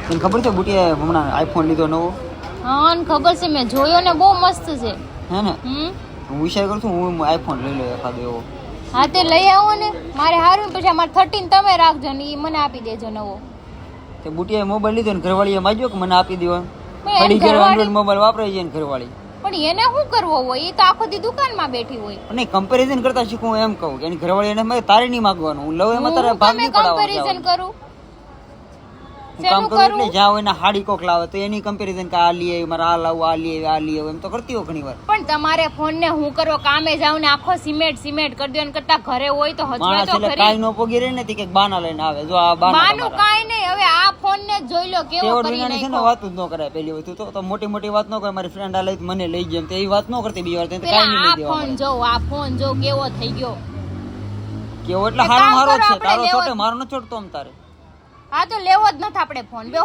તને ખબર છે બુટિયાએ હમણાં આઈફોન લીધો નવો? હા ને ખબર છે, મેં જોયો ને, બહુ મસ્ત છે. હે ને? હું વિચાર કરું છું હું આઈફોન લઈ લઉં એકાદો એવો. હા તે લઈ આવો ને, મારે હારું. પછી અમારે 13 તમે રાખજો ને એ મને આપી દેજો નવો. તે બુટિયાએ મોબાઈલ લીધો ને ઘરવાળીએ માગ્યો કે મને આપી દેવા. પણ પડી એની જ્યારે ઘરવાળી એન્ડ્રોઈડ મોબાઈલ વાપરે છે ને ઘરવાળી. પણ એને શું કરવો હોય? એ તો આખો દી દુકાનમાં બેઠી હોય. પણ નહીં, કમ્પેરિઝન કરતા શીખું હું એમ કહું કે એની ઘરવાળી એને મેં તારે નહીં માગવાનું, હું લઉં એમાં તારે ભાગ નહીં પડાવવાનો. કમ્પેરિઝન કરું હું કામ કરું એટલે જ્યાં હોય ને હાડી કોક લાવે તો એની કમ્પેરિઝન કે આ લઈ આવી, મારે આ લાવું, આ લઈ આવી, આ લઈ આવ્યું, એમ તો કરતી હોય ઘણી વાર. પણ તમારે ફોન ને હું કરો, કામે જાવ ને આખો સિમેન્ટ કરી દો ને કરતા ઘરે હોય તો હજવે માણસ તો એટલે ખરી. કાઈ નો પોગી રહે ને તે કે બાના લઈને આવે. જો આ બાના બાનું કાઈ નહીં. હવે આ ફોન ને જોઈ લો કેવો કેવો કરી છે ને, નાખ્યો. વાત જ ન કરાય. પેલી વસ્તુ તો મોટી મોટી વાત ન કરે. મારી ફ્રેન્ડ આ લઈ મને લઈ જાય તો એ વાત ન કરતી બીજી વાર. તે પેલા કાઈ નહીં લઈ આ ફોન દેવા. જો, આ ફોન જો કેવો થઈ ગયો. કેવો એટલે એક હારો કામ હારો કરો, છે. આપણે તારો લેવો છોટે મારો ન છોડતો આમ તારે. હા તો લેવો જ નથી આપણે ફોન.